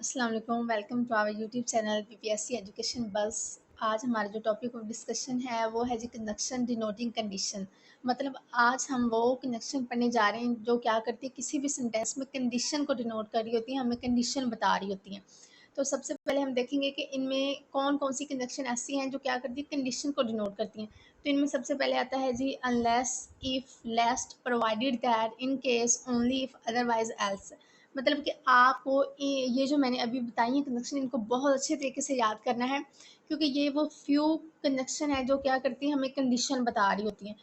अस्सलाम वालेकुम, welcome to our YouTube channel PPSC education बस। आज हमारा जो टॉपिक ऑफ डिस्कशन है वो है जी कंजंक्शन डिनोटिंग कंडीशन। मतलब आज हम वो कंजंक्शन पढ़ने जा रहे हैं जो क्या करती है, किसी भी सेंटेंस में कंडीशन को डिनोट कर रही होती है, हमें कंडीशन बता रही होती हैं। तो सबसे पहले हम देखेंगे कि इनमें कौन कौन सी कंजंक्शन ऐसी हैं जो क्या करती है, कंडीशन को डिनोट करती हैं। तो इनमें सबसे पहले आता है जी unless, if, lest, provided that, in case, only if, otherwise else. मतलब कि आपको ये जो मैंने अभी बताई हैं कंजंक्शन, इनको बहुत अच्छे तरीके से याद करना है, क्योंकि ये वो फ्यू कंजंक्शन है जो क्या करती हैं, हमें कंडीशन बता रही होती हैं।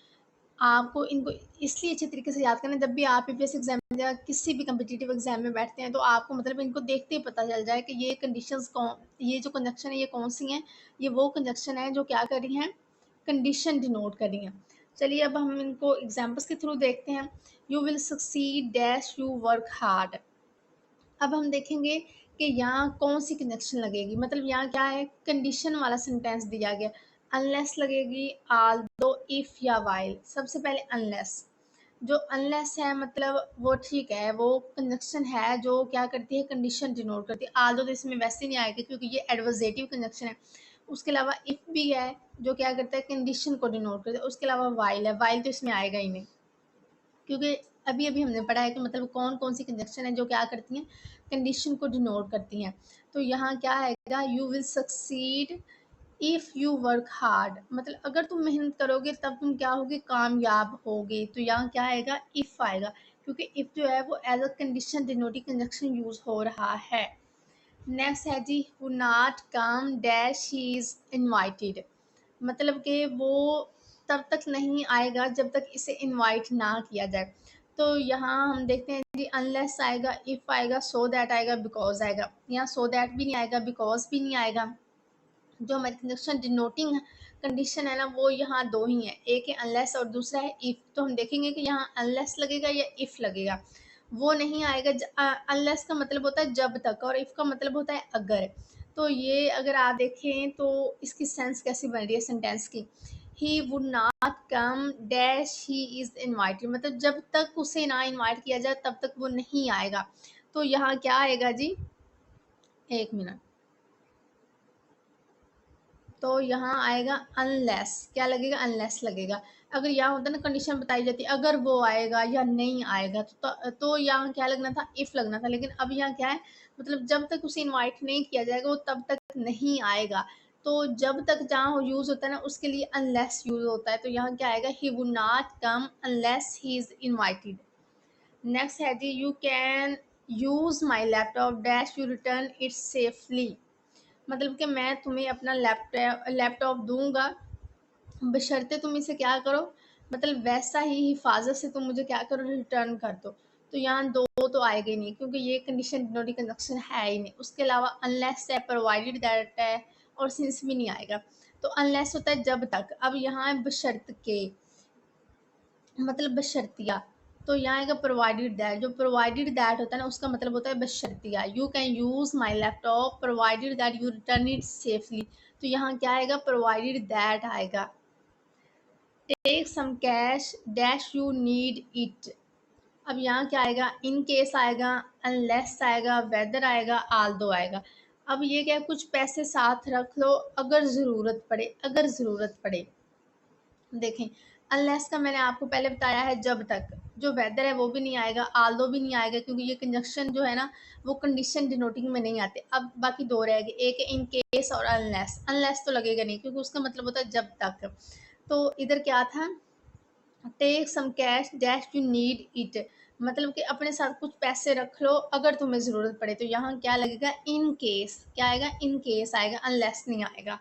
आपको इनको इसलिए अच्छे तरीके से याद करना है, जब भी आप पीपीएससी एग्जाम या किसी भी कम्पिटिटिव एग्जाम में बैठते हैं तो आपको मतलब इनको देखते ही पता चल जाए कि ये कंडीशंस कौन, ये जो कंजंक्शन है ये कौन सी हैं। ये वो कंजंक्शन है जो क्या कर रही हैं, कंडीशन डिनोट कर रही हैं। चलिए अब हम इनको एग्जाम्पल्स के थ्रू देखते हैं। You will succeed dash you work hard. अब हम देखेंगे कि यहाँ कौन सी कंजंक्शन लगेगी। मतलब यहाँ क्या है, कंडीशन वाला सेंटेंस दिया गया। अनलेस लगेगी, आल्दो, इफ या वाइल। सबसे पहले अनलेस। जो अनलेस है मतलब वो ठीक है, वो कंजंक्शन है जो क्या करती है, कंडीशन डिनोट करती है। आल्दो तो इसमें वैसे नहीं आएगा क्योंकि ये एडवर्जेटिव कंजंक्शन है। उसके अलावा इफ भी है जो क्या करता है, कंडीशन को डिनोट करता है। उसके अलावा वाइल है, वाइल तो इसमें आएगा ही नहीं, क्योंकि अभी अभी हमने पढ़ा है कि मतलब कौन कौन सी कंजंक्शन है जो क्या करती हैं, कंडीशन को डिनोट करती हैं। तो यहाँ क्या आएगा, you will succeed if you work hard. मतलब अगर तुम मेहनत करोगे तब तुम क्या होगे, कामयाब होगे। तो यहाँ क्या आएगा, इफ़ आएगा, क्योंकि इफ़ जो है वो as a condition denoting conjunction use हो रहा है। नेक्स्ट है जी वो not come dash he is invited. मतलब कि वो तब तक नहीं आएगा जब तक इसे इनवाइट ना किया जाए। तो यहाँ हम देखते हैं जी अनलेस आएगा, इफ़ आएगा, सो दैट आएगा, बिकॉज आएगा। यहाँ सो दैट भी नहीं आएगा, बिकॉज भी नहीं आएगा। जो हमारी कंजंक्शन डिनोटिंग कंडीशन है ना, वो यहाँ दो ही है, एक है अनलेस और दूसरा है इफ़। तो हम देखेंगे कि यहाँ अनलेस लगेगा या इफ़ लगेगा। वो नहीं आएगा, अनलेस का मतलब होता है जब तक और इफ़ का मतलब होता है अगर। तो ये अगर आप देखें तो इसकी सेंस कैसी बन रही है सेंटेंस की, ही would not come dash he is invited. मतलब जब तक उसे ना इनवाइट किया जाए तब तक वो नहीं आएगा। तो यहाँ क्या आएगा जी, एक मिनट। तो यहाँ आएगा अनलेस, क्या लगेगा, अनलेस लगेगा। अगर यहाँ होता ना कंडीशन बताई जाती अगर वो आएगा या नहीं आएगा, तो यहाँ क्या लगना था, इफ लगना था। लेकिन अब यहाँ क्या है, मतलब जब तक उसे इनवाइट नहीं किया जाएगा वो तब तक नहीं आएगा। तो जब तक जहाँ यूज होता है ना उसके लिए अनलेस यूज होता है। तो यहाँ क्या आएगा, he would not come unless he is invited. Next है जी you can use my laptop dash you return it safely. मतलब कि मैं तुम्हें अपना लैपटॉप दूंगा बशर्ते तुम इसे क्या करो, मतलब वैसा ही हिफाजत से तुम मुझे क्या करो, रिटर्न कर दो। तो यहाँ दो तो आएगा ही नहीं क्योंकि ये कंडीशन डिनोटिंग कंजंक्शन है ही नहीं। उसके अलावा अनलेस है, प्रोवाइडेड दैट है और सिंस भी नहीं आएगा। तो अनलेस होता है जब तक। अब यहाँ है बशर्त के, मतलब बशर्तिया। तो यहाँ आएगा प्रोवाइडेड दैट। जो प्रोवाइडेड दैट होता है ना उसका मतलब होता है बशर्तिया। You can use my laptop provided that you return it safely. तो यहाँ क्या आएगा, प्रोवाइडेड दैट आएगा। Take some cash dash you need it. अब यहाँ क्या आएगा, इन केस आएगा, अनलेस आएगा, वेदर आएगा, आल्दो आएगा। अब ये क्या, कुछ पैसे साथ रख लो अगर ज़रूरत पड़े, अगर ज़रूरत पड़े। देखें अनलेस का मैंने आपको पहले बताया है जब तक। जो वेदर है वो भी नहीं आएगा, आल्दो भी नहीं आएगा, क्योंकि ये कंजंक्शन जो है ना वो कंडीशन डिनोटिंग में नहीं आते। अब बाकी दो रह गए, एक है इन केस और अनलेस। अनलेस तो लगेगा नहीं क्योंकि उसका मतलब होता है जब तक। तो इधर क्या था, take some cash dash you need it. मतलब कि अपने साथ कुछ पैसे रख लो अगर तुम्हें ज़रूरत पड़े। तो यहाँ क्या लगेगा, इन केस। क्या आएगा, इन केस आएगा, अनलेस नहीं आएगा।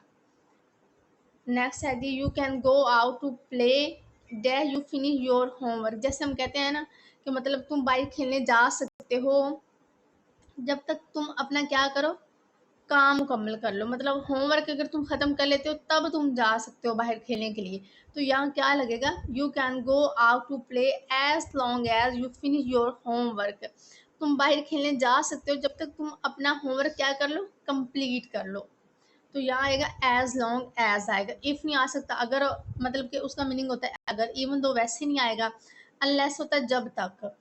नेक्स्ट है दी you can go out to play day you finish your homework. जैसे हम कहते हैं ना कि मतलब तुम बाहर खेलने जा सकते हो जब तक तुम अपना क्या करो, काम मुकम्मल कर लो। मतलब होमवर्क अगर तुम ख़त्म कर लेते हो तब तुम जा सकते हो बाहर खेलने के लिए। तो यहाँ क्या लगेगा, you can go out to play as long as you finish your homework. तुम बाहर खेलने जा सकते हो जब तक तुम अपना होमवर्क क्या कर लो, कंप्लीट कर लो। तो यहाँ आएगा एज लॉन्ग एज आएगा, इफ़ नहीं आ सकता अगर, मतलब कि उसका मीनिंग होता है अगर, इवन दो वैसे नहीं आएगा। अनलेस होता है जब तक।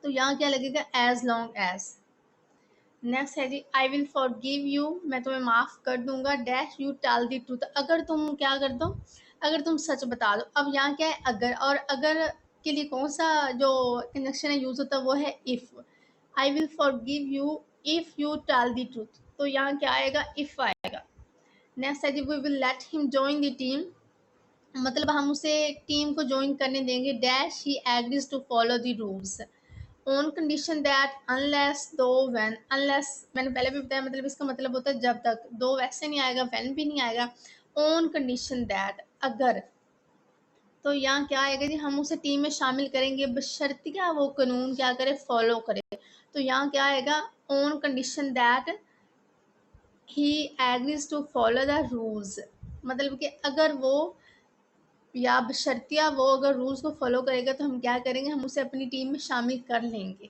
तो यहाँ क्या लगेगा, एज लॉन्ग एज। नेक्स्ट है जी आई विल फॉरगिव यू, मैं तुम्हें माफ़ कर दूंगा, dash you tell the truth, अगर तुम क्या कर दो, अगर तुम सच बता दो। अब यहाँ क्या है अगर, और अगर के लिए कौन सा जो कंजक्शन है यूज़ होता है वो है if. I will forgive you if you tell the truth, तो यहाँ क्या आएगा इफ़ आएगा। नेक्स्ट है जी we will let him join the team, मतलब हम उसे टीम को ज्वाइन करने देंगे, dash he agrees to follow the rules on condition that unless though when, unless मैंने पहले भी बताया, मतलब इसका मतलब होता है जब तक, दो वैसे नहीं आएगा, व्हेन भी नहीं आएगा, ऑन कंडीशन दैट अगर, तो यहाँ क्या आएगा जी हम उसे टीम में शामिल करेंगे बशर्ते क्या वो कानून क्या करे, फॉलो करे। तो यहाँ क्या आएगा on condition that he agrees to follow the rules, मतलब कि अगर वो या बशर्तिया वो अगर रूल्स को फॉलो करेगा तो हम क्या करेंगे, हम उसे अपनी टीम में शामिल कर लेंगे।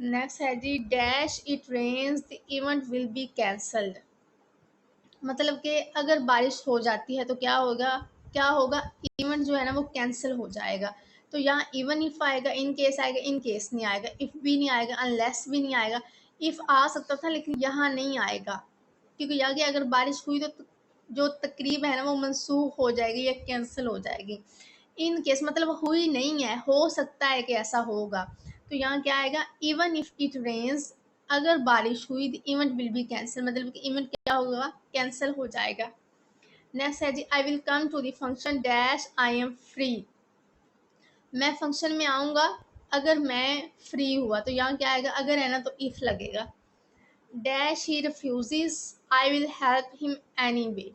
नेक्स्ट है जी dash it rains the event will be cancelled, मतलब कि अगर बारिश हो जाती है तो क्या होगा, क्या होगा, इवेंट जो है ना वो कैंसिल हो जाएगा। तो यहाँ इवन इफ आएगा, इन केस आएगा, इन केस नहीं आएगा, इफ भी नहीं आएगा, अनलेस भी नहीं आएगा। इफ आ सकता था लेकिन यहाँ नहीं आएगा, क्योंकि यहाँ की अगर बारिश हुई तो जो तकरीब है ना वो मनसूख हो जाएगी या कैंसिल हो जाएगी। इन केस मतलब हुई नहीं है, हो सकता है कि ऐसा होगा, तो यहाँ क्या आएगा इवन इफ इट रेन्स, अगर बारिश हुई the event will B cancel, मतलब कि इवेंट क्या होगा, कैंसिल हो जाएगा। नेक्स्ट है जी I will come to the function dash I am free, मैं फंक्शन में आऊँगा अगर मैं फ्री हुआ, तो यहाँ क्या आएगा अगर है ना तो इफ लगेगा। Dash he refuses I will help him any way,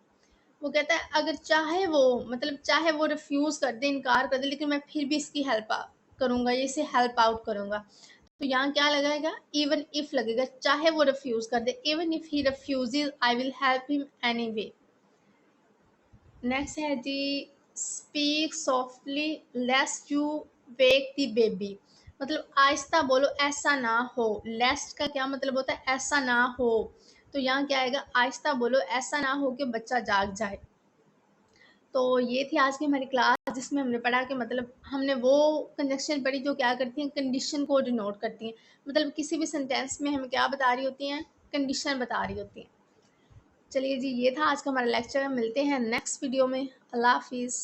वो कहता है अगर चाहे वो, मतलब चाहे वो रिफ्यूज़ कर दे, इनकार कर दे, लेकिन मैं फिर भी इसकी हेल्प करूँगा, ये इसे हेल्प आउट करूँगा। तो यहाँ क्या लगाएगा इवन इफ लगेगा, चाहे वो रिफ्यूज़ कर दे, even if he refuses I will help him anyway. Next है जी speak softly lest you wake the baby, मतलब आहिस्ता बोलो ऐसा ना हो, लेस्ट का क्या मतलब होता है ऐसा ना हो, तो यहाँ क्या आएगा आहिस्ता बोलो ऐसा ना हो कि बच्चा जाग जाए। तो ये थी आज की हमारी क्लास जिसमें हमने पढ़ा कि मतलब हमने वो कंजक्शन पढ़ी जो क्या करती हैं, कंडीशन को डिनोट करती हैं, मतलब किसी भी सेंटेंस में हमें क्या बता रही होती हैं, कंडीशन बता रही होती हैं। चलिए जी ये था आज का हमारा लेक्चर, मिलते हैं नेक्स्ट वीडियो में। अल्लाह हाफिज़।